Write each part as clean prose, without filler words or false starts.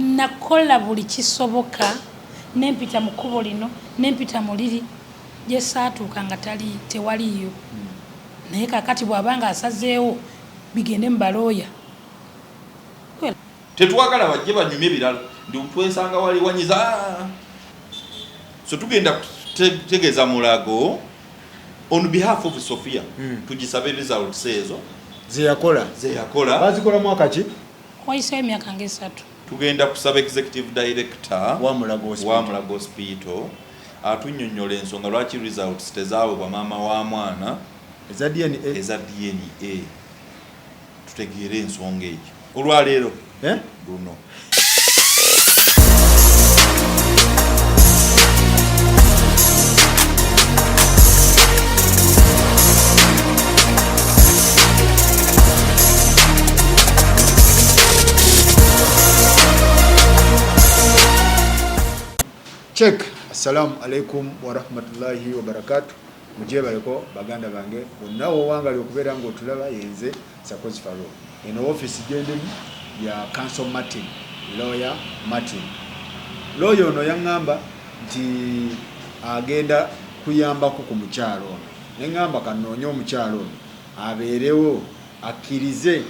nakola buli kisoboka nempita mu kkubo lino nempita mu liri gye saatuuka nga tewaliyo naye kakati bw'abanga asazeewo bigende mu balooya tetwagala bajje banyumye ebirala ndi twesanga wali wanyiza so tugenda kutegeeza mulago on behalf of Sophia tugisabe results ezo zeyakola bazikola mwaka ki wayiseeyo emyaka nga 3 tugenda kusaba executive director wa Mulago Hospital atunnyonnyola ensonga lwaki results tezaawebwa maama wa mwana eza DNA tutegeere ensonga eyo olwaleero luno check. Assalamu alaikum wa rahmatullahi wa barakatuh. Mujebaleko baganda bange onawo wangali okubeera ngo tulaba yenze Kkooti Faro eno office gendemu ya Council Martin lawyer Martin lawyer ono yangamba nti agenda kuyamba ku mukyalo ono nengamba kanonyo omukyalo ono abeerewo akkirize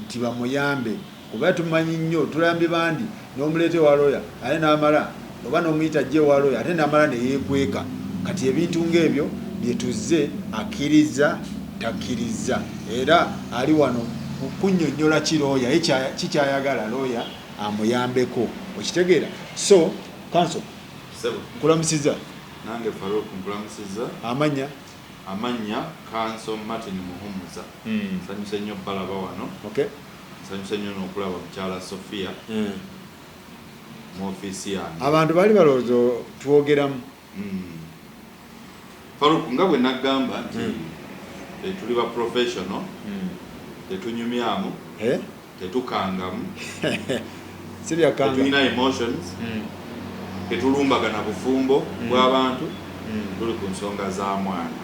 nti bamuyambe kuba tumanyi nnyo tulambi bandi n'omuleete wa lawyer ate n'amala oba n'omuyita jje wa lawyer ate n'amala ne yeekweka kati ebintu ng'ebyo bye tuzze akkiriza takkiriza era ali wano okunnyonnyola kirooya kikyayagala lawyer amuyambeko okitegeera so council kulamusiza nange Farouk nkulamusiza amanya Council Martin Muhumuza sanyuse nnyo balaba wano sanyuse nnyo n'okulaba mukyala Sophia mu office yange abantu bali balowooza twogeramu Farouk nga bwe nagamba nti tuli ba professional tetunyumyamu tetukangamu tetulina emotions tetulumbagana bufumbo bw'abantu tuli ku nsonga za mwana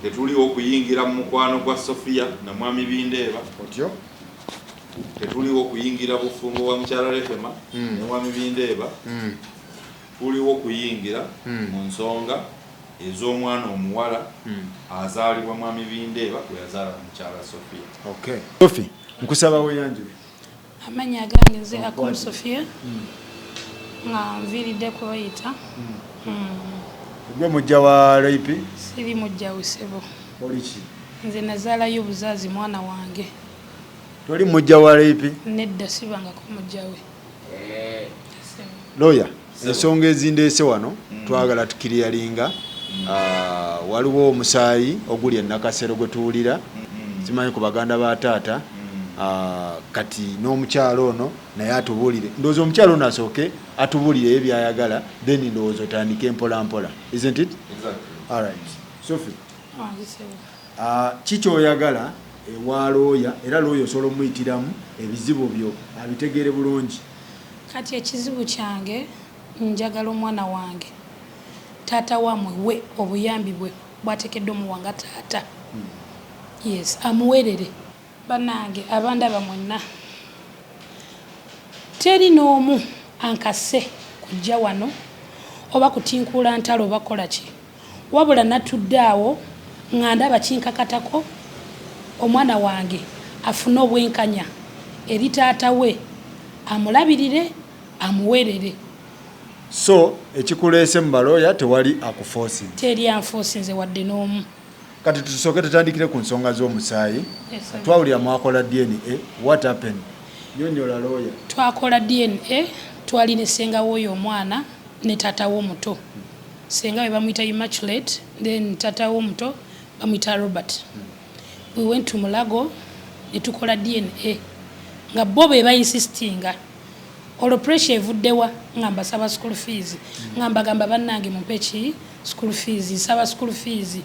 tetuliwo okuyingira mu mukwano gwa Sophia na mwami Bindeeba otyo tetuliwo okuyingira bufumbo wa mukyala Rehema ne mwami Bindeeba tuliwo okuyingira mu nsonga ez'omwana omuwala azaalibwa mwami Bindeeba gwe yazaala mukyala Sophia. Sophie nkusaba weyanjule amanya gange nze Akumu Sophia nga nviiridde kubayita gwe mujja wa Laipi siri mujja wisebo oliki nze nazaalayo obuzaazi mwana wange toli mujja wa Laipi nedda sibangako mujja we lawyer ensonga ezindeese wano twagala tukiriyalinga waliwo omusaayi oguli enakasero gwe tuwulira simanyi ku baganda ba taata kati n'omukyalo ono naye atubuulire ndowooza omukyalo ono asooke atubuulire ebyayagala then ndowooza otandike mpolampola isn't it? All right. Sophie kikyoyagala ewa looya era looya osobola omuyitiramu ebizibu byo abitegeere bulungi kati ekizibu kyange njagala omwana wange taata wamwe we obuyambi bwe bwatekedde omuwanga taata yes amuwerere banange abandaba mwenna teri n'omu ankase kujja wano oba kutinkuula ntalo oba kola ki wabula natudde awo nga ndaba kinkakatako omwana wange afune obwenkanya eri taata we amulabirire amuwerere so ekikuleese mu balooya tewali akuforcing teri anforcinze wadde n'omu kati tusooke tutandikire ku nsonga z'omusaayi twawulira mwakola DNA what happened nyonnyola lawyer twakola DNA twali ne ssenga w'oyo omwana ne taata w'omuto ssenga we bamuyita Immaculate then taata w'omuto bamuyita Robert we went to Mulago ne tukola DNA nga bo be bayinsistinga olwo pressure evuddewa nga mbasaba school fees nga mbagamba bannange mumpe ki school fees nsaba school fees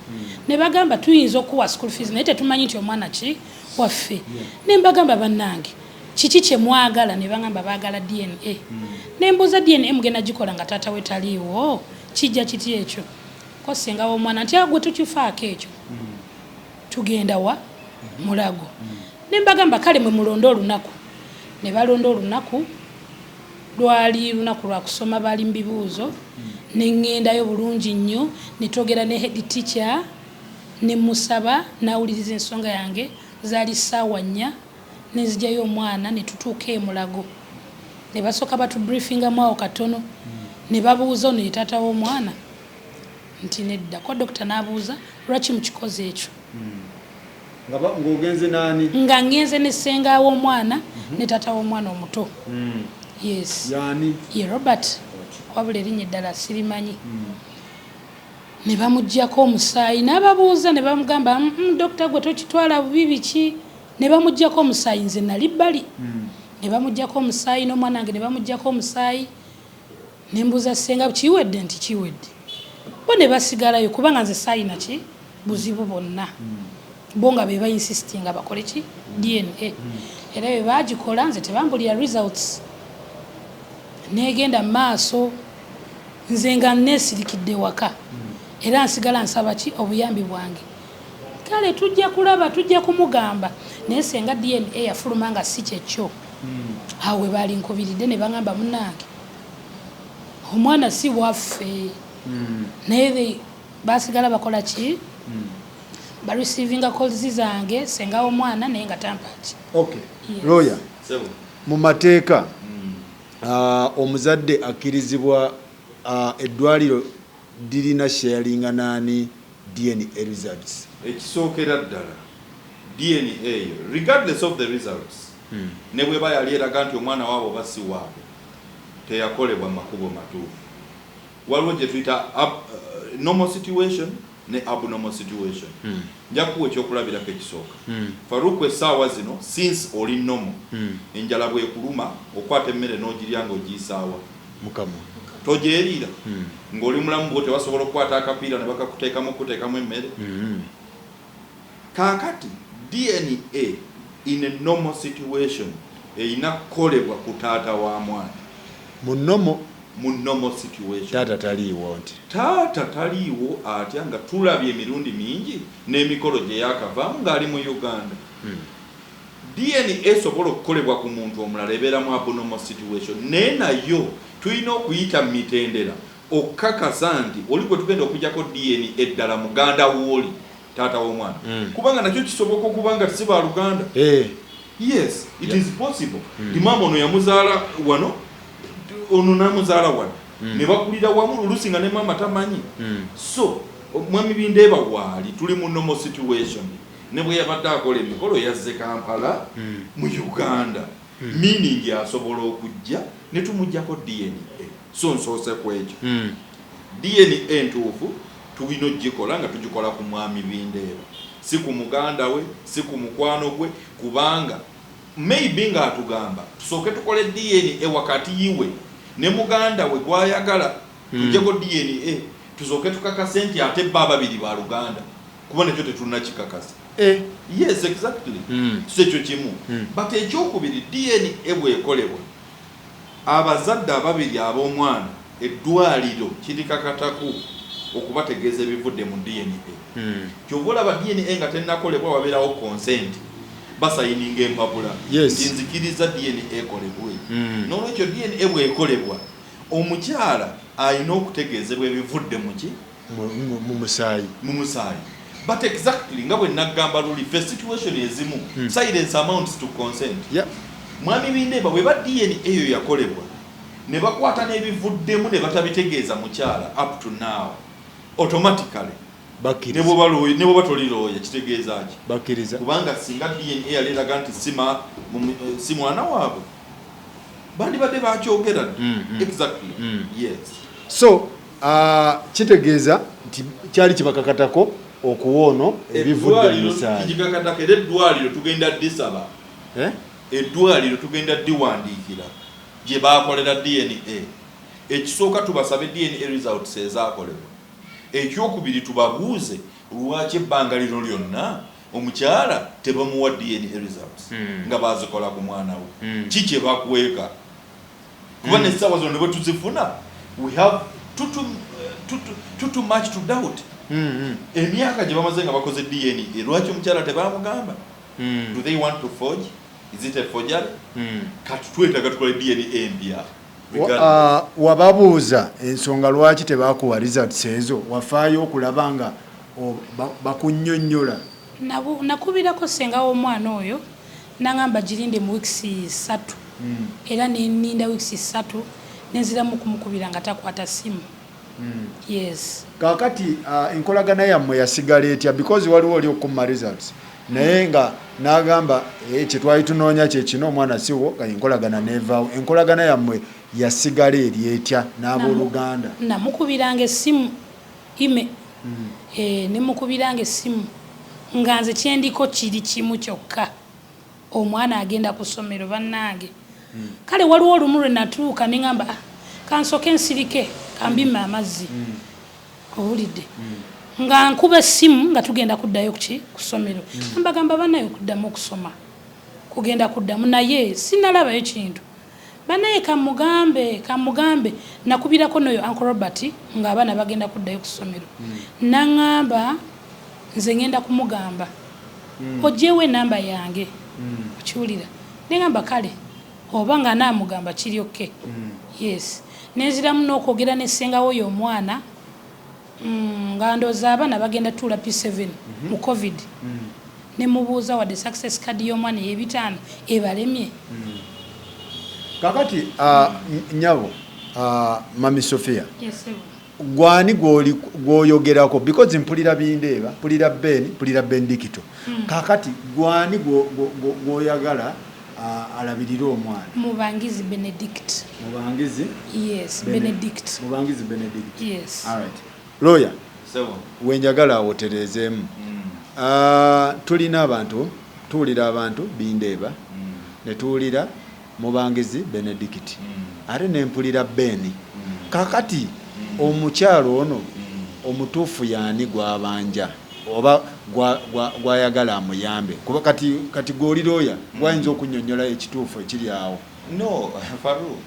ne bagamba tuyinza okuwa school fees naye tetumanyi nti omwana ki waffe ne mbagamba bannange kiki kye mwagala ne bagamba baagala DNA ne mbuuza DNA mugenda gikola nga taata we taliiwo kijja kiti ekyo ko ssenga w'omwana nti agwe tukifaako ekyo tugenda wa Mulago ne mbagamba kale mwe mulonda olunaku ne balonda olunaku lwali lunaku lwa kusoma bali mu bibuuzo ne ŋŋendayo bulungi nnyo ne twogera ne head teacher ne musaba n'awuliriza ensonga yange zaali ssaawa 4 ne nzigyayo omwana ne tutuuka Mulago ne basooka batubriefingamu awo katono ne babuuza ono ye taata w'omwana nti nedda ko dokita n'abuuza lwaki mukikoze ekyo ng'ogenze nani nga ngenze ne ssenga w'omwana ne taata w'omwana omuto yes yani ye Robert wabula erinnya eddala sirimanyi ne bamuggyako omusaayi n'ababuuza ne bamugamba dokita gwe tokitwala bubi biki ne bamuggyako omusaayi nze nali bbali ne bamuggyako omusaayi n'omwana wange ne bamuggyako omusaayi ne mbuuza ssenga kiwedde nti kiwedde bo ne basigalayo kubanga nze saayina ki buzibu bonna bo nga be bayinsistinga bakole ki DNA era bwe baagikola nze tebambulira results negenda maaso nze nga neesirikidde waka era nsigala nsaba ki obuyambi bwange kale tujja kulaba tujja kumugamba naye senga DNA yafuluma nga si kyekyo awe bali nkubiridde ne baŋŋamba munnange omwana si waffe naye basigala bakola ki bareceiving calls zange senga omwana naye nga tampaki okay lawyer mu mateeka omuzadde akkirizibwa eddwaliro dirina sharinga nani DNA results ekisookera ddala DNA eyo regardless of the results ne bwe bayali eraga nti omwana waabo basi waabwe teyakolebwa makubo matuufu waliwo gye tuyita normal situation ne abnormal situation nja kuwa ekyokulabirako ekisooka Faruku essaawa zino since oli normal enjala bwekuluma okwata emmere n'ogirya ng'ogiyisaawa mukama togyeriira ng'oli mulamu bwo tewasobola okukwata akapiira ne bakakuteekamu emmere kaakati DNA in a normal situation erina kukolebwa ku taata wa mwana mu normal situation taata taliiwo nti taata taliiwo atya nga tulabye emirundi mingi n'emikolo gye yakavaamu ng'ali mu Uganda DNA esobola okukolebwa ku muntu omulala ebeera mu abnormal situation naye nayo tulina okuyita mu mitendera okukakasa nti oli gwe tugenda okugjako DNA eddala muganda w'oli taata w'omwana kubanga nakyo kisoboka okubanga si baaluganda yes it is possible maama ono yamuzaala wano ono namuzaala wano ne bakulira wamu oluusi nga ne maama tamanyi so mwami Bindeeba waali tuli mu normal situation ne bwe yabadde akola emikolo yazze Kampala mu Uganda meaning asobola okujja ne tumuggyako DNA so nsoose ku ekyo DNA entuufu tulina ogikola nga tugikola ku mwami Bindeeba si ku muganda we si ku mukwano gwe kubanga maybe nga atugamba tusooke tukole DNA wakati yiwe ne muganda we gwayagala tujjeko DNA tusooke tukakase nti ate baba babiri ba Luganda kuba nekyo tetulina kikakasa yes exactly so ekyo kimu but ekyokubiri DNA bwekolebwa abazadde ababiri ab'omwana eddwaliro kirikakataku okubategeeza ebivudde mu DNA kyova olaba DNA nga tennakolebwa wabeerawo consent basayininga empapula nzikiriza DNA ekolebwe n'olwekyo DNA bwekolebwa omukyala alina okutegeezebwa ebivudde mu musaayi but exactly nga bwe naggamba luli fe situation ezimu silence amounts to consent mwami Bindeeba bwe ba DNA eyo yakolebwa ne bakwata n'ebivuddemu ne batabitegeeza mukyala up to now automatically ne bwe batolirooya kitegeeza ki bakkiriza kubanga singa DNA yaleeraga nti si mwana waabwe bandibadde bakyogera exactly yes so kitegeeza nti kyali kibakakatako okuwoono ebivudde mu musaayi kigakatako era eddwaliro tugenda disaba eddwaliro tugenda diwandiikira gye baakolera DNA ekisooka tubasabe DNA results ezaakolebwa ekyokubiri tubabuuze lwaki ebbanga lino lyonna omukyala tebamuwa DNA results nga bazikola ku mwana we kiki ebakweka kuba n'essaawa zino ne bwe tuzifuna we have too much to doubt emyaka gye bamaze nga bakoze DNA lwaki omukyala tebamugamba do they want to forge is it a forgery katutwetaaga tukole DNA empya wababuuza ensonga lwaki tebakuwa results ezo wafaayo okulaba nga bakunnyonnyola nakubirako senga w'omwana oyo nangamba girinde mu weeks 3 era neninda weeks 3 nenziramu kumukubira nga takwata simu. Yes kakati enkolagana yammwe yasigala etya because waliwo oli okumma results naye nga nagamba kyetwali tunoonya kyekino omwana siwo enkolagana nevaawo enkolagana yammwe yasigala eri etya n'abooluganda namukubiranga essimu ime nemukubiranga essimu nga nze kyendiko kiri kimu kyokka omwana agenda ku ssomero bannange kale waliwo olumu lwe natuuka ne ŋŋamba kansoke nsirike kambime amazzi owulidde nga nkuba essimu nga tugenda kuddayo ku ssomero mbagamba bannaye okuddamu okusoma kugenda kuddamu naye sinalabayo kintu banaye kamugambe nakubirako noyo Uncle Robert nga abaana bagenda kuddayo ku ssomero naŋŋamba nze ngenda kumugamba ojewe namba yange okiwulira neŋŋamba kale oba nga naamugamba kiri oke yes nenziramu n'okwogera nessengawo oyo omwana nga ndooza abaana bagenda tuula P7 mu covid nemubuuza wadde success card y'omwana ey'ebitaano ebalemye kakati nyabo mami Sofia gwani gwoyogerako because mpulira Bindeeba mpulira Ben Dikito kakati gwani gwoyagala alabirira omwana Mubangizi Benedict yes Benedict yes alright lawyer wenjagala awoterezeemu tulina abantu tuwulira abantu Bindeeba ne tuwulira Mubangizi Benedict ate nempulira Ben kakati omukyalo ono omutuufu yaani gwabanja oba gwayagala amuyambe kuba kati gwoli lawyer gwayinza okunnyonnyola ekituufu ekiri awo no Farouk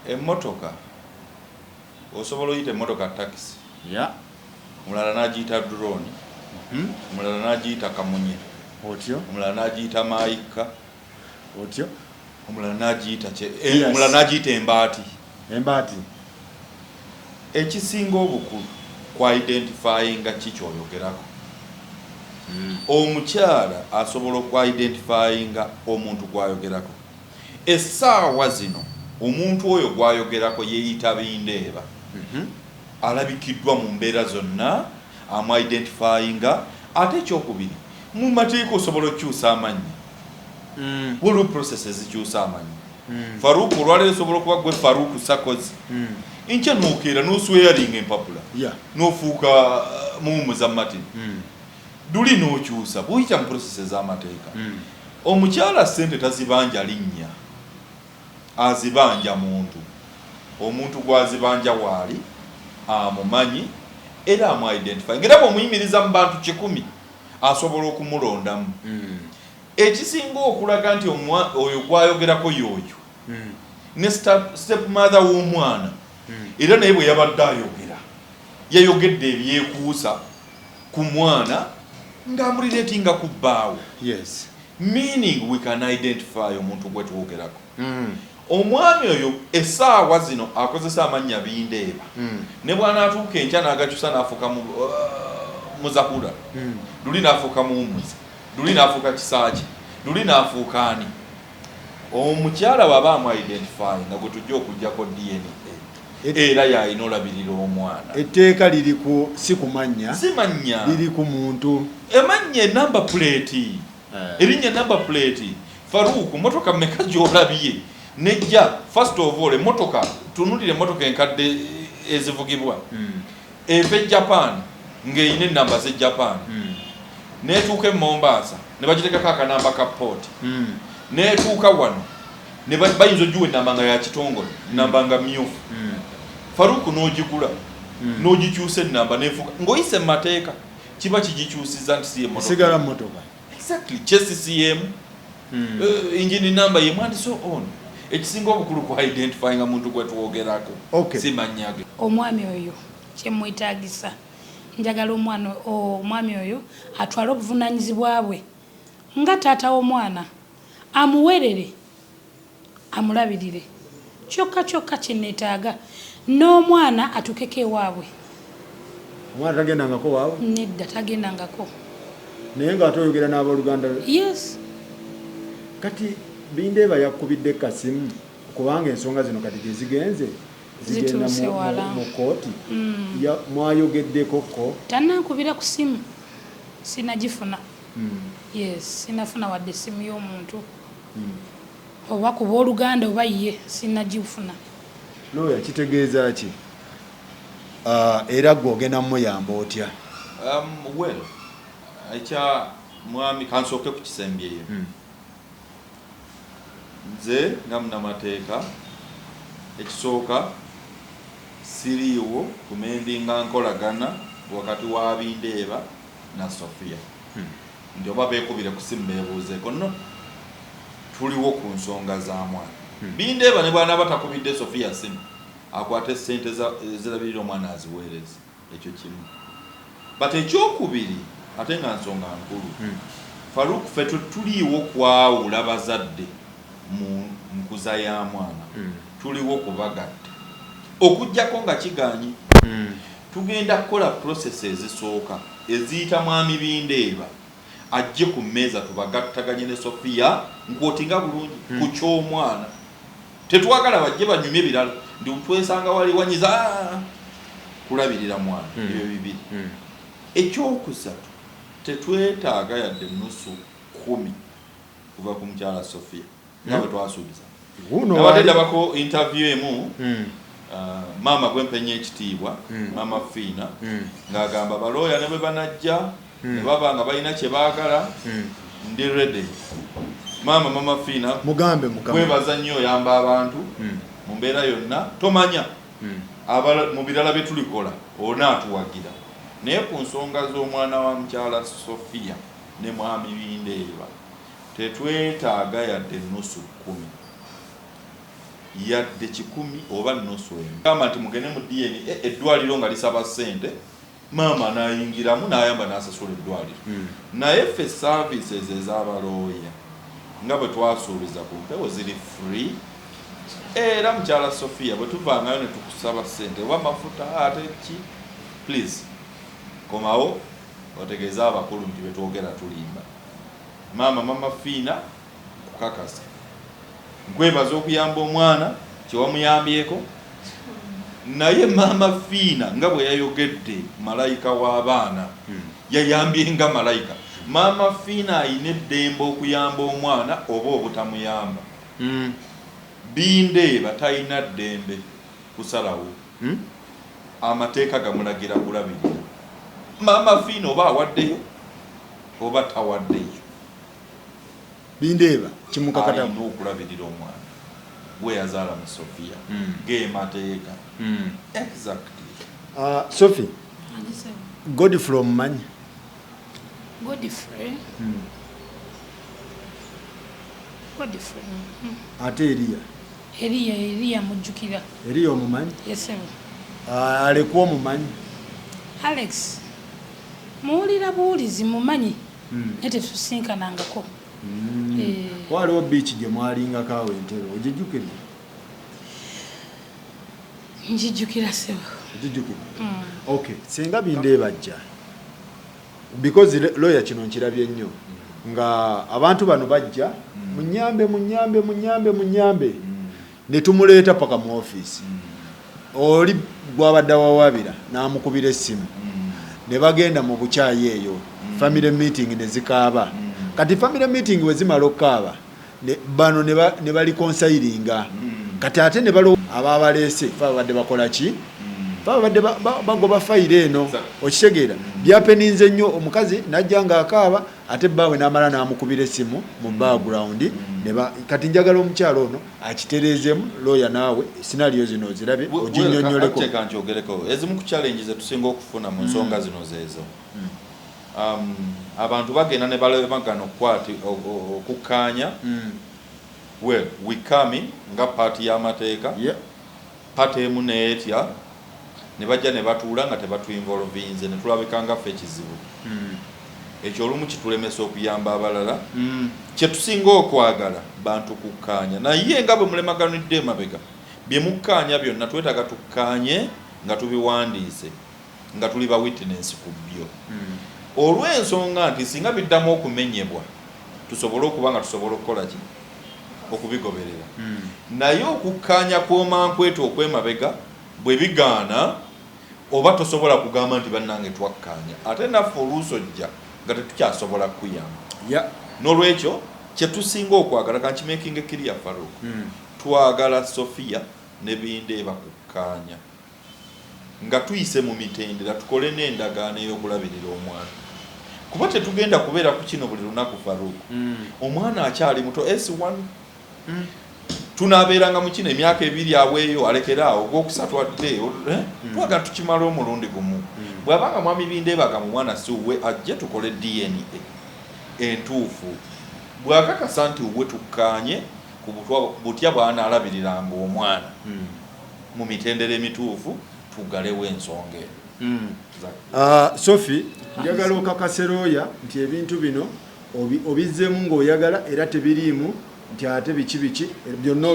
emmotoka osobola oyita emmotoka taxi omulala n'agiyita drone omulala n'agiyita kamunye otyo omulala n'agiyita maayika otyo omulala n'agiyita embaati ekisinga obukulu kwa identifyinga kikyoyogerako omukyala asobola okwa identifyinga omuntu gwayogerako essaawa zino omuntu oyo gwayogerako yeeyita Bindeeba alabikiddwa mu mbeera zonna amu identifyinga ate ekyokubiri mu mateeka osobola okukyusa amannya waliwo process ezikyusa amannya Farouk olwaleero osobola okuba gwe Farouk Sakozi nkya nookeera n'osweyaringa empapula n'ofuuka muwumuza Martin duli n'okyusa bw'oyita mu process ez'amateeka omukyala ssente tazibanja linnya azibanja omuntu gwazibanja waali amumanyi era amu identify ngera bw'omuyimiriza mu bantu 100 asobola okumulondamu ekisinga okulaga nti oyo gwayogerako y'oyo ne step mother w'omwana era naye bwe yabadde ayogera yayogedde ebyekuusa ku mwana ng'amuliratinga ku bbaawe meaning we can identify omuntu gwe twogerako omwami oyo essaawa zino akozesa amannya Bindeeba ne bw'anaatuuka enkya n'agakyusa n'afuuka muzahura luli n'afuuka muwummuzi luli n'afuuka kisaaki luli n'afuuka ani omukyala bw'aba amu identify nga gwe tujja okugjako DNA era yalina olabirira omwana etteeka liri ku si kumanya si mannya liri ku muntu emanya enamba plate erinnya enamba plate Farouk motoka mmeka gy'olabye nejja first of all emotoka tunulire emotoka enkadde ezivugibwa eva Japan ng'eyina ennamba z'e Japan neetuuka e Mombasa ne bagitekako akanamba ka port neetuuka wano ne bayinza ogiwa ennamba nga ya kitongole nnamba nga myufu Farouk n'ogigula n'ogikyusa ennamba neefuuka ng'oyise mu mateeka kiba kigikyusiza nti si emotoka sigala motoka exactly CCM engine number ye mwandi so on ekisinga obukulu ku identifying omuntu gwe tuwogerako si manyage omwami oyo kyemwetaagisa njagala omwami oyo atwala obuvunanyizibwa bwe nga taata w'omwana amuwerere amulabirire kyokka kyenneetaaga n'omwana atukeko ewaabwe. Omwana tagendangako waabwe? Nedda tagendangako. Naye ng'ate oyogera n'abooluganda lwe? Yes. Kati Bindeeba yakubidde kasimu kubanga ensonga zino kati tezigenze zigenda mu kooti. Mwayogeddeko ko? Tannankubira ku simu. Sinagifuna. Yes, sinafuna wadde simu y'omuntu. Oba ku booluganda oba ye sinagifuna. Looya kitegeeza ki? Era gwe ogenda muyamba otya? Well, ekya mwami kansooke ku kisembye eyo. Nze nga munnamateeka ekisooka siriiwo kumendinga nkolagana wakati wa Bindeeba na Sofia. Nti oba beekubire ku simu beebuuzeeko no tuliwo ku nsonga za mwana. Bindeeba ne bw'anaaba takubidde Sofia simu akwate ssente zirabirira omwana aziweereze, ekyo kimu. But ekyokubiri ate nga nsonga nkulu. Faruku ffe tuliiwo kwawula bazadde mu nkuza ya mwana. Tuliwo kubagatta. Okujjako nga kiganyi. Tugenda kukola process ezisooka eziyita mwami Bindeeba ajje ku mmeeza tubagattaganye ne Sofia nkwotinga bulungi ku ky'omwana. Tetwagala bajje banyumye ebirala ndi twesanga wali wanyiza kulabirira mwana ebyo bibiri. Ekyokusatu tetwetaaga yadde nusu 10 kuva ku mukyala Sofia nga bwe twasuubiza. Nabaddako interview emu maama gwempenye ekitiibwa maama Fiina ng'agamba balooya ne bwe banajja ne baba nga balina kye baagala ndi ready. Mama Fiina mugambe kwebaza nnyo oyamba abantu mu mbeera yonna tomanya mu birala bye tulikola onaatuwagira naye ku nsonga z'omwana wa mukyala Sofia ne mwami Bindeeba tetwetaaga yadde nusu 10 yadde 10 oba nusu emu. Gamba nti mugende mu DNA eddwaliro nga lisaba ssente maama n'ayingiramu n'ayamba n'asasula eddwaliro. Naye ffe services ez'abalooya nga bwe twasuubiza ku mpewo ziri free. Era mukyala Sofia bwe tuvangayo ne tukusaba ssente oba mafuta ate ki please komawo otegeeza abakulu nti betwogera tulimba. Mama Fiina kukakasa nkwebaza okuyamba omwana kyewamuyambyeko. Naye Mama Fiina nga bwe yayogedde malayika w'abaana yayambye nga malayika. Mama Fiina ayina eddembe okuyamba omwana oba obutamuyamba. Bindeeba talina ddembe kusalawo. Amateeka gamulagira kulabirira. Mama Fiina oba awaddeyo oba tawaddeyo. Bindeeba kimukakatamu alina okulabirira omwana gwe yazaala mu Sofia ge mateeka. Exactly. Sophie, Godfrey omumanyi? Godfrey. Ate Eliya mujjukira. Eliya omumanyi? Yes sir. Alekuwa omumanyi? Alex muwulira buwulizi mumanyi naye tetusinkanangako. Waliwo beach gye mwalingako awo Entero ogijjukira? Njijjukira sebo. Ogijjukira? Okay, singa Bindeeba ajja because lawyer kino nkirabye nnyo nga abantu bano bajja munyambe ne tumuleeta paka mu office. Oli gwabadde wawabira n'amukubira essimu ne bagenda mu bukyayi eyo family meeting ne zikaaba. Kati family meeting we zimala okukaaba bano ne bali konsayiringa kati ate ne balo ababaleese babadde bakola ki babadde bagoba fayiro eno okitegeera byapeninze nnyo. Omukazi najja ng'akaaba ate baawe n'amala n'amukubira essimu mu background kati njagala omukyalo ono akitereezemu lawyer naawe sinaliyo zino ozirabe oginnyonnyoleko. Njogereko ezimu ku challenge ze tusinga okufuna mu nsonga zino zeezo. Abantu bagenda ne balebagana okukwati okukkaanya. Well, we come nga party y'amateeka party emu neetya ne bajja ne batuula nga tebatu involvinze ne tulabika nga ffe ekizibu. ekyo olumu kitulemesa okuyamba abalala kye tusinga okwagala bantu kukkaanya naye nga bwe mulemaganidde emabega bye mukkaanya byonna twetaaga tukkaanye nga tubiwandiise nga tuli ba witness ku byo olw'ensonga nti singa biddamu okumenyebwa tusobole okuba nga tusobola okukola ki okubigoberera naye okukkaanya kw'omankwetu okw'emabega bwe bigaana oba tosobola kugamba nti bannange twakkaanya ate naffe oluusojja nga tetukyasobola kuyamba n'olwekyo kye tusinga okwagala kankimekinga ekiriya Farouk twagala Sofia ne Bindeeba kukkaanya nga tuyise mu mitendera tukole n'endagaano ey'okulabirira omwana kuba tetugenda kubeera ku kino buli lunaku Farouk omwana akyali muto S1 tunaabeeranga mu kino emyaka 2 aweeyo alekeraawo ogwokusatu adde twagala tukimala omulundi gumu bw'abanga mwami Bindeeba mu mwana si uwe ajje tukole DNA entuufu bw'akakasa nti uwe tukkaanye ku butya bw'anaalabiriranga omwana mu mitendera emituufu tugalewo ensonga eyo Sophie njagala okakase looya nti ebintu bino obizzemu ng'oyagala era tebiriimu nti ate biki byonna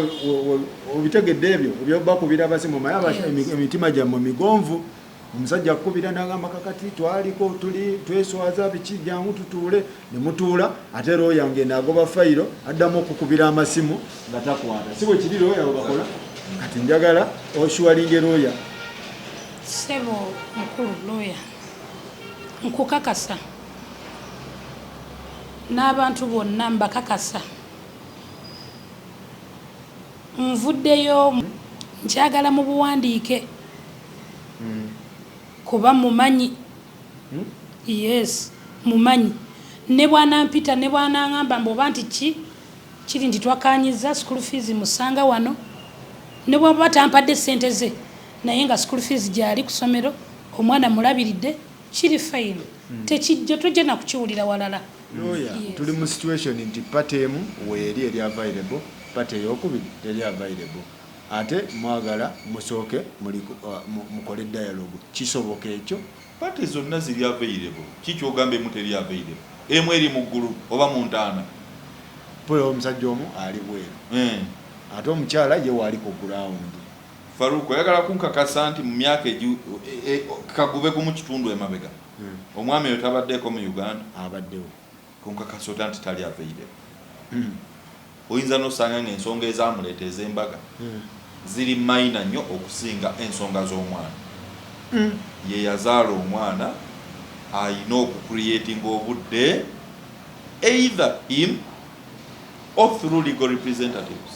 obitegedde ebyo ebyobakubira abasimu maye emitima gyammwe migonvu omusajja akubira n'agamba kakati twaliko tweswaza biki jangu tutuule ne mutuula ate looya ngenda agoba fayiro addamu okukubira amasimu nga takwata si bwe kiri looya webakola kati njagala oshuwalinge looya sebo mukulu looya nkukakasa n'abantu bonna mbakakasa nvuddeyo nkyagala mu buwandiike kuba mumanyi yes mumanyi ne bwanampita ne bwanaŋŋamba mboba nti kiri nti twakanyiza school fees musanga wano ne bwaba tampadde ssente ze naye nga school fees gyali ku ssomero omwana mulabiridde kiri fine tekijja tojja na kukiwulira walala tuli mu situation nti patemu weeri eri available pate eyokubiri teri available ate mwagala musooke mukole dialogue kisoboka ekyo pate zonna ziri available kikyogambe mu teri available emu eri mu ggulu oba mu ntaana poyo omusajja omu ali bweru ate omukyala ye waali ku ground Farouk oyagala kunkakasa nti mu myaka kagube ku mu kitundu emabega omwami oyo tabaddeeko mu Uganda abaddewo kunkakasa ota nti tali available oyinza n'osanga ng'ensonga ezamuleeta ez'embaga ziri mayina nnyo okusinga ensonga z'omwana ye yazaala omwana ayina okucreatinga obudde either him or through legal representatives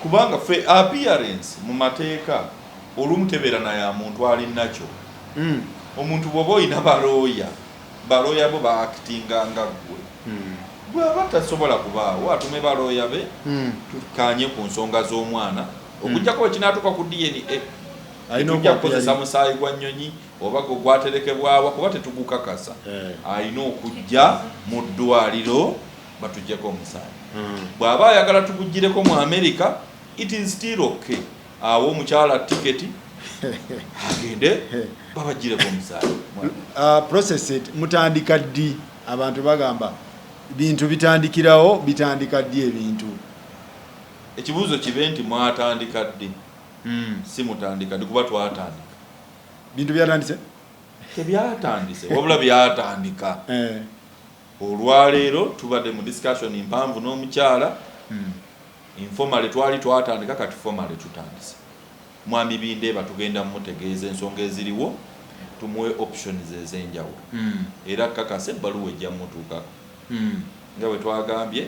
kubanga fe appearance mu mateeka olumu tebeera naye muntu ali nakyo omuntu bw'oba oyina balooya bo baactinga nga ggwe bw'aba tasobola kubaawo atume balooya be tukkaanye ku nsonga z'omwana okujjako ekinaatuuka ku DNA tujja kukozesa musaayi gwa nnyonyi oba gwaterekebwawa kuba tetugukakasa alina okujja mu ddwaliro batuggyeko omusaayi bw'aba ayagala tugugireko mu America it is still okay awo omukyala tiketi agende babagireko omusaayi process it mutandika ddi abantu bagamba bintu bitandikirawo bitandika ddi ebintu ekibuuzo kibe nti mwatandika ddi si mutandika ddi kuba twatandika bintu byatandise tebyatandise wabula byatandika olwaleero tubadde mu discussion mpanvu n'omukyala informale twali twatandika kati formale tutandise mwami Bindeeba tugenda mumutegeeza ensonga eziriwo tumuwe options ez'enjawulo era kakase ebbaluwa ejja mutuukako nga bwe twagambye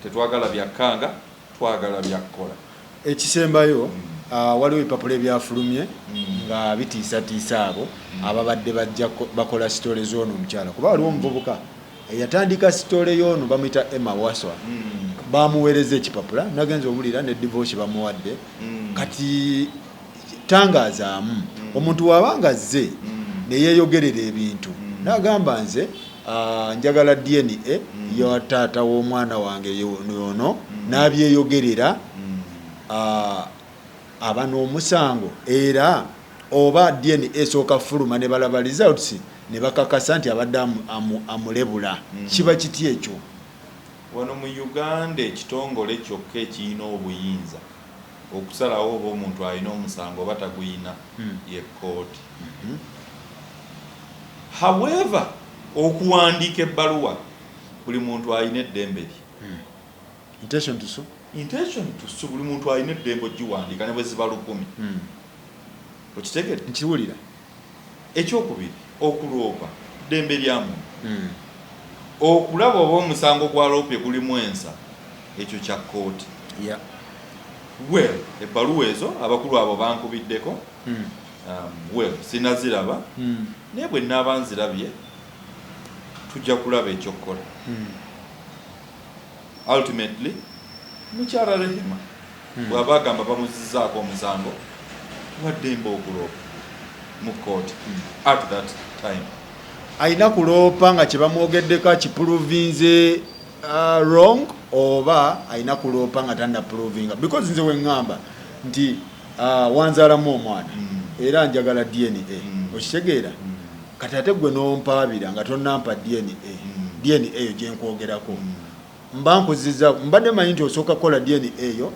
tetwagala byakkanga twagala byakkola ekisembayo waliwo ebipapula ebyafulumye nga bitiisatiisa abo ababadde bajja bakola sitole z'ono omukyala kuba waliwo omuvubuka eyatandika sitole y'ono bamuyita Emma Waswa bamuweereza ekipapula nagenza obulira ne divorce bamuwadde kati tangazaamu omuntu wabanga azze neyeeyogerera ebintu n'agamba nze njagala DNA ya taata w'omwana wange yono n'abyeyogerera aba n'omusango era oba DNA esooka fuluma ne balaba results ne bakakasa nti abadde amulebula kiba kiti ekyo wano mu Uganda ekitongole kyokka ekirina obuyinza okusalawo oba omuntu alina omusango oba taguyina ye kkooti. However okuwandiika ebbaluwa buli muntu alina eddembe lye. intention to sue Buli muntu alina eddembe ogiwandiika ne bwe ziba 10. Okitegedde? nkiwulira. Ekyokubiri okuloopa ddembe lya muntu. Okulaba oba omusango gwa loopye gulimu ensa ekyo kya kkooti. Well, ebbaluwa ezo abakulu abo bankubiddeko. Well, sinaziraba naye bwe nnaaba nzirabye tujja kulaba ekyokukola. Ultimately mukyala Rehema bw'aba agamba bamuzizzaako omusango waddembe okuloopa mu kkooti at that time. Aina kuloopa nga kye bamwogeddeko kiprovinze wrong oba aina kuloopa nga tanda provinga because nze weŋŋamba nti wanzaalamu omwana era njagala DNA. Okitegeera? Kati ate gwe n'ompaabira nga tonnampa DNA eyo gye nkwogerako. Mba nkuzizza mbadde manyi nti osooka kukola DNA eyo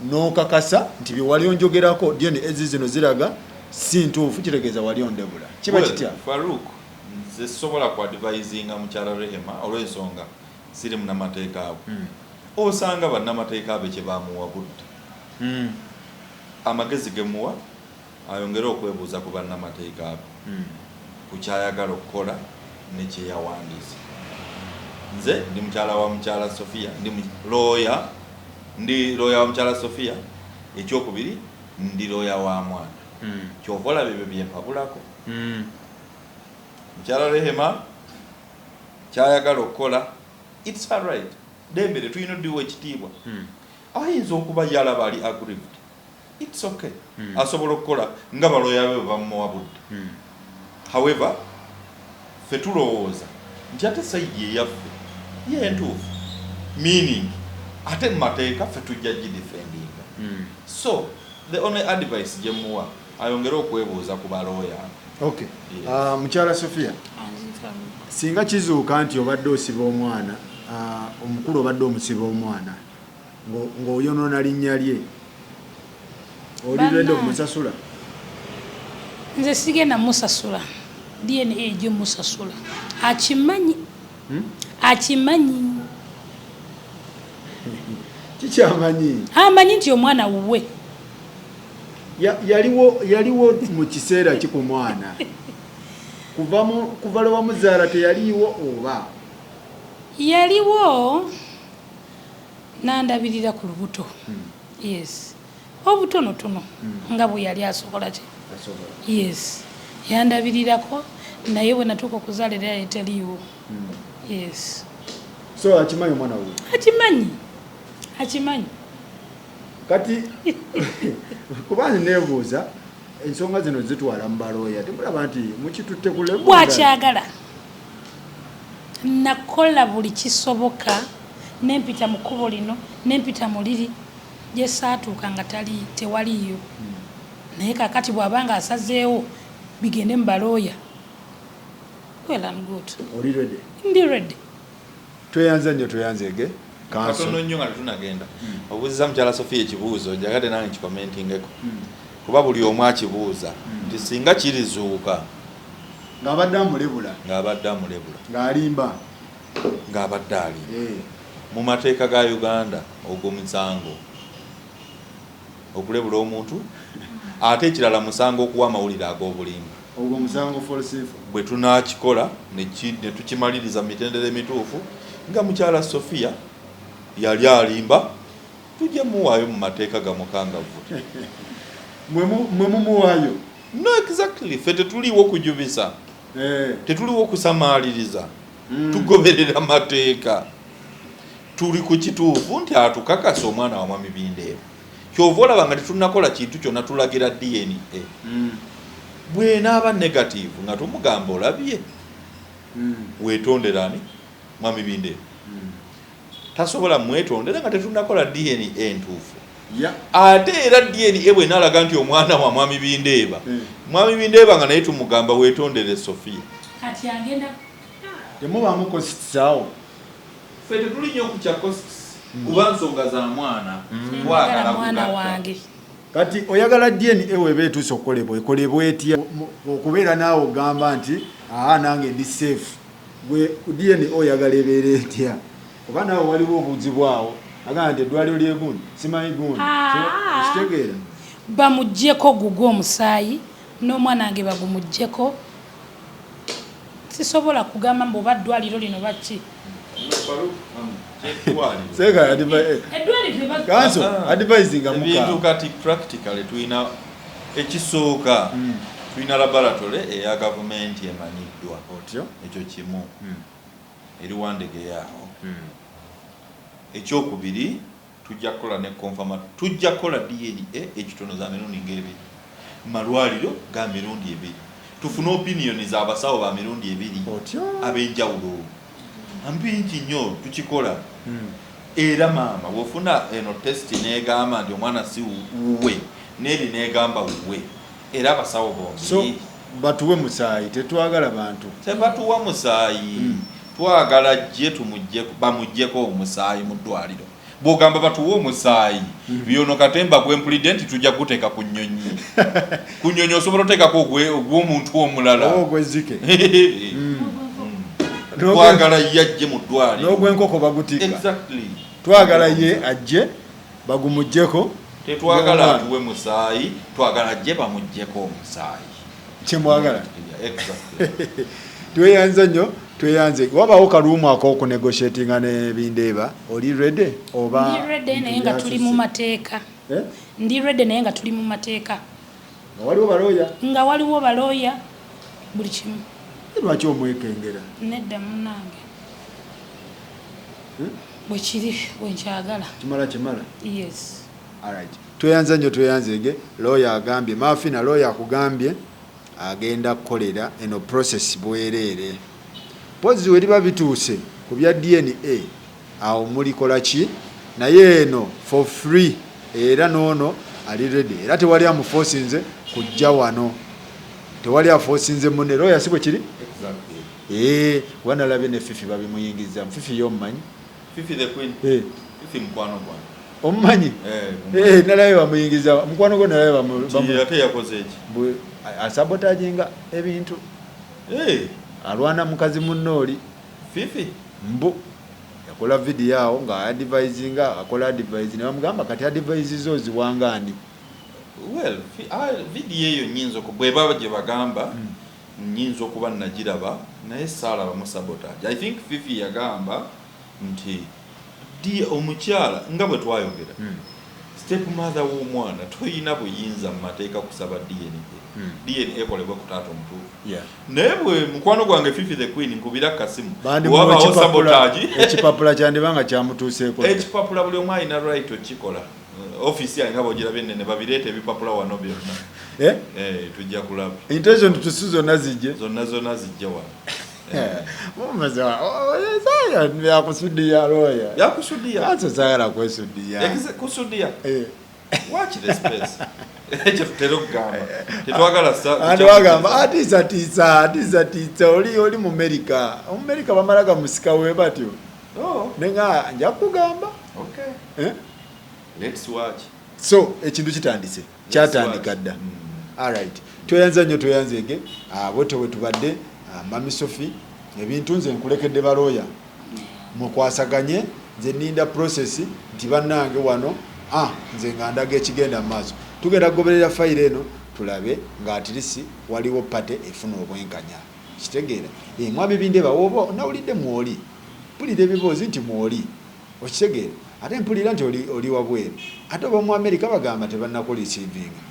n'okakasa nti bye wali onjogerako DNA zino ziraga si ntuufu, kitegeeza wali ondebula. Kiba kitya? Farouk, nze sobola ku advisinga mukyala Rehema olw'ensonga siri munnamateeka abo. Osanga bannamateeka abe kye bamuwa budde. Amagezi ge muwa ayongere okwebuuza ku bannamateeka abo ku kyayagala okukola ne kye yawandiisa. Nze ndi mukyala wa mukyala Sofia, ndi lawyer wa mukyala Sofia. Ekyokubiri ndi lawyer wa mwana. Kyova olaba ebyo bye mpabulako. Mukyala Rehema kyayagala okukola, it's all right. Dembere tulina oddiwa ekitiibwa. Ayinza okuba yalaba ali aggrieved. It's okay. Asobola okukola nga baloya be bamuwa budde. However, ffe tulowooza nti ate sayidi eyaffe ye entuufu. Meaning, ate mu mateeka ffe tujja gidefendinga. So, the only advice gye muwa ayongere okwebuuza ku balooya. Okay. Mukyala Sofia, singa kizuuka nti obadde osiba omwana, omukulu obadde omusiba omwana ng'oyonoona linnya lye, olidde okumusasula? Nze sigenda musasula. DNA egyo musasula. Akimanyi. Akimanyi. Kikyamanyi. Amanyi nti omwana wuwe. Yaliwo mu kiseera ki ku mwana? Kuva lwe wamuzaala teyaliiwo oba? Yaliwo nandabirira ku lubuto. Yes. Obutonotono nga bwe yali asobola ki? Yes. Yandabirirako naye bwe natuuka okuzaala era yetaliiwo. Yes. So akimanyi omwana we? Akimanyi. Kati kubanga neebuuza ensonga zino zitwala mu balooya temulaba nti mukitutte kulema bwakyagala nakola buli kisoboka nempita mu kkubo lino nempita mu liri gye saatuuka nga tewaliiyo. Naye kakati bw'abanga asazeewo bigende mu balooya. Well, I'm good. Oli ready? Ndi ready. Tweyanze nnyo tweyanzege. Katono nnyo nga tunagenda. Obuuziza mukyala Sofia ekibuuzo njagadde nange kikomentingeko. Kuba buli omu akibuuza nti singa kirizuuka ng'abadde amulebula. Ng'alimba. Ng'abadde alimba. Mu mateeka ga Uganda ogw'omusango okulebula omuntu ate ekirala musango okuwa amawulire ag'obulimba. Ogwo musango falsifa. Bwe tunaakikola ne tukimaliriza mitendera emituufu nga mukyala Sofia yali alimba tujja muwaayo mu mateeka gamukangavu. Mwe mumuwaayo? No, exactly. Ffe tetuliwo kujubisa. Tetuliwo kusamaaliriza. Tugoberera mateeka. Tuli ku kituufu nti atukakasa omwana wa mwami Bindeeba. Kyova olaba nga tetunakola kintu kyonna tulagira DNA. Bw'enaaba negative nga tumugamba olabye. Weetonderani mwami Bindeeba. Tasobola mwetondera nga tetunakola DNA entuufu. Ate era DNA bw'enaalaga nti omwana wa mwami Bindeeba. Mwami Bindeeba nga naye tumugamba weetondere Sofia. kati agenda temubaamu kositaawo ffe tetulinnya okukya costs kuba nsonga za mwana twagala mwana wange kati oyagala DNA weba etuusa okukolebwa ekolebwa etya okubeera naawe ogamba nti nange ndi safe gwe DNA oyagala ebeera etya oba naawe waliwo obuuzi bwawo agamba nti eddwaliro lyegundi simanyi gundi kitegeera bamuggyeko gugwa omusaayi n'omwana wange bagumugyeko sisobola kugamba mbu oba ddwaliro lino baki ebintu kati practically tulina ekisooka tulina laboratory eya gavumenti emanyiddwa ekyo kimu eri wandege yaawo ekyokubiri tujja kukola ne confirma tujja kukola DNA ekitono za mirundi ng'ebiri malwaliro ga mirundi ebiri tufune opinion za abasawo ba mirundi ebiri ab'enjawulo ampingi nnyo tukikola era maama wofuna eno test negamba nti omwana si wuwe neri negamba wuwe era abasawo bombi so batuwe musaayi tetwagala bantu tebatuwa musaayi twagala jje bamuggyeko omusaayi mu ddwaliro bw'ogamba batuwe omusaayi byono katemba gwempulidenti tujja kuteeka ku nnyonyi ku nnyonyi osobola oteekako ogw'omuntu omulala ogwezike twagala ye ajje mu ddwaliro n'ogw'enkoko bagutika exactly twagala ye ajje bagumuggyeko tetwagala atuwe musaayi twagala ajje bamuggyeko omusaayi kyemwagala exactly tweyanze nnyo tweyanze wabawo kaluumu ak'okunegotiatinga ne Bindeeba oli ready oba ndi ready naye nga tuli mu mateeka ndi ready naye nga tuli mu mateeka nga waliwo balooya buli kimu lwaki omwekengera nedda munnange bwe kiri bwenkyagala kimala yes alright tweyanze nnyo tweyanzege looya agambye maafina looya akugambye agenda kukolera eno process bwereere pozi weriba bituuse ku bya DNA awo mulikola ki naye eno for free era noono ali ready era tewali amufosinze kujja wano tewali afosinze munne looya si bwe kiri wanalabye ne Fifi babimuyingiza Fifi y'omumanyi Fifi the queen Fifi mukwano gwange omumanyi nalabe bamuyingiza mukwano gwo nalabe ate yakoze eki asabotaginga ebintu alwana mukazi munnooli Fifi mbu yakola video awo nga advisinga akola advise ne bamugamba kati advise zo ziwangani well video eyo nyinzo kubweba gye bagamba nyinzo kuba nagiraba naye sala bamusabotage I think Fifi yagamba nti di omukyala nga bwe twayogera step mother w'omwana toyina buyinza mu mateeka kusaba DNA ekolebwa ku taata omutuufu naye bwe mukwano gwange Fifi the queen nkubira kasimu wabawo sabotage ekipapula kyandibanga kyamutuuseeko ekipapula buli omu alina right okikola office yange nga bwogiraba ennene babireeta ebipapula wano byonna tujja kulaba intention tusi zonna zijje wano yakusudiya looya yakusudiya ate sagala kwesudiya kusudiya watch the space ekyo tutera okugamba tetwagala wagamba atiisatiisa oli mu America bamalaga musika we batyo nenga nja kugamba let's watch so ekintu kitandise kyatandika dda alright tweyanza nnyo tweyanzege bwetyo bwe tubadde Mami Sophie ebintu nze nkulekedde balooya mukwasaganye nze ninda process nti bannange wano nze nga ndaga ekigenda mu maaso tugenda kugoberera fayiro eno tulabe nga atirisi waliwo pate efuna obwenkanya kitegeera mwami Bindeeba woba nawulidde mwoli mpulira ebiboozi nti mwoli okitegeera ate mpulira nti oli wabweru ate oba mu America bagamba tebannakulisiivinga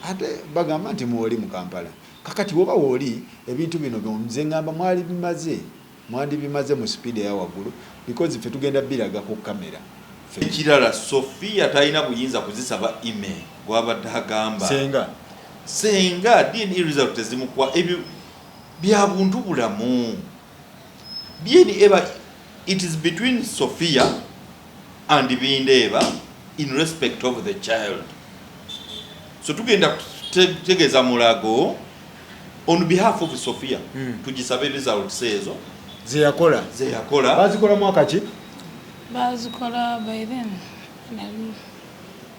ate bagamba nti mwoli mu Kampala kakati woba woli ebintu bino nze ngamba mwandi bimaze mu speed ya waggulu because ffe tugenda biraga ku kamera ekirala Sofia talina buyinza kuzisaba email gwabadde agamba senga DNA result ezimukwa ebyo bya buntu bulamu DNA it is between Sofia and Bindeeba in respect of the child so tugenda tegeza mulago on behalf of Sophia tugisabe results ezo zeyakola bazikola mwaka ki bazikola by then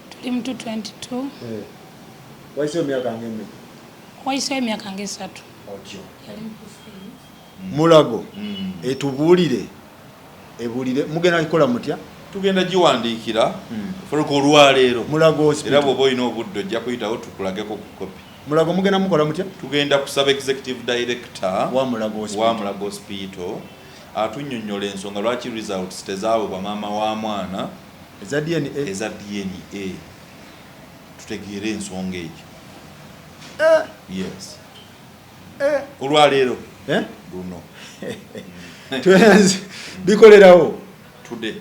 tuli mu 22 waiso myaka ngembe waiso emyaka ngesatu otyo mulago etubuulire ebulire mugenda kikola mutya tugenda giwandiikira fuluko olwaleero mulago hospital era bw'oba olina obudde ojja kuyitawo tukulageko ku kopi mulago mugenda mukola mutya tugenda kusaba executive director wa mulago hospital atunnyonnyola ensonga lwaki results tezaawebwa maama wa mwana eza DNA tutegeere ensonga egyo yes olwaleero luno tuyanze bikolerawo today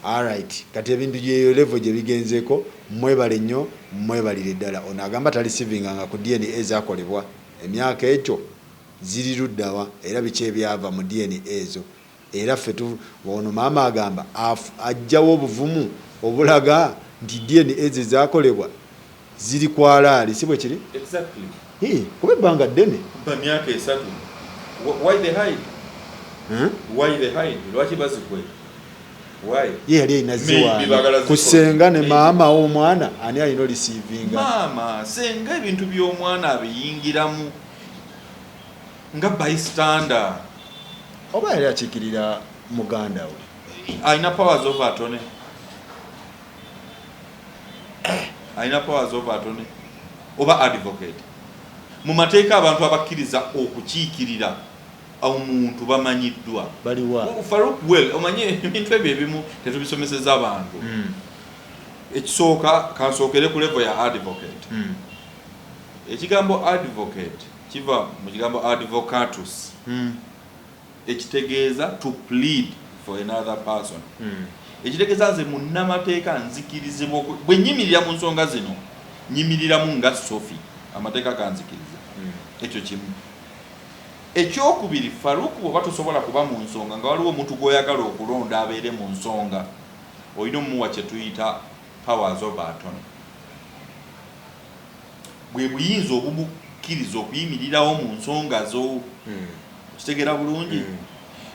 alright kati ebintu gyeyo level gye bigenzeeko mwebale nnyo mwebalire ddala ono agamba talisivinganga ku DNA ezakolebwa emyaka ekyo ziri luddawa era biki ebyava mu DNA ezo era ffe ono maama agamba ajjawo obuvumu obulaga nti DNA ezo ezakolebwa ziri kwalaali si bwe kiri kuba ebbanga ddene myaka esatu why the hide lwaki bazikwe ye yali alina ziwaani ku senga ne maama w'omwana ani alina olisiivinga maama senga ebintu by'omwana abiyingiramu nga bystander oba yali akiikirira muganda we alina powers of attorney oba advocate mu mateeka abantu abakkiriza okukiikirira omuntu bamanyiddwa baliwa Farouk well omanye ebintu ebyo ebimu tetubisomeseza abantu ekisooka kansookere ku level ya advocate ekigambo advocate kiva mu kigambo advocatus ekitegeeza to plead for another person ekitegeeza nze munnamateeka nzikirizibwa bwe nyimirira mu nsonga zino nyimiriramu nga Sophie amateeka ganzikiriza ekyo kimu ekyokubiri Farouk bw'oba tosobola kuba mu nsonga nga waliwo omuntu gw'oyagala okulonda abeere mu nsonga olina omuwa kye tuyita powers of attorney bwe buyinza obubukkiriza okuyimirirawo mu nsonga zo kitegeera bulungi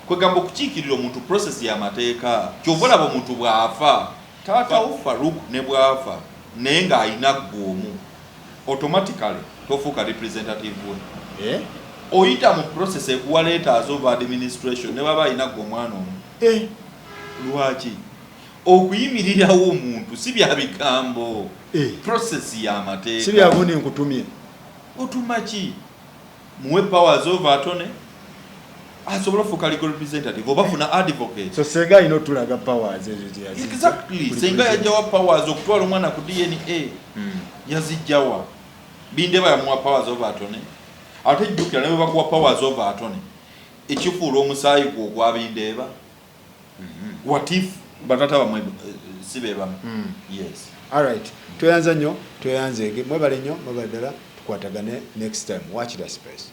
kwegamba okukiikirira omuntu process y'amateeka kyova olaba omuntu bw'afa taatawo Farouk ne bw'afa naye ng'alina ggoomu automatically tofuuka representative we oyita mu process ekuwa letters of administration ne baba alina ggwe omwana omu lwaki okuyimirirawo omuntu si bya bigambo process y'amateeka si byagundi nkutumye otuma ki muwe powers of attorney asobola okufuuka legal representative oba funa advocate so senga alina otulaga powers ezo exactly senga yajjawa powers okutwala omwana ku DNA yazijjawa BINDEEBA yamuwa powers of attorney ate jjukira ne bwe bakuwa powers of attorney ekifuula omusaayi gwo ogwa BINDEEBA what if batata bamwe si be bamu yes alright tweyanza nnyo tweyanzeege mwebale nnyo mwebale ddala tukwatagane next time watch the space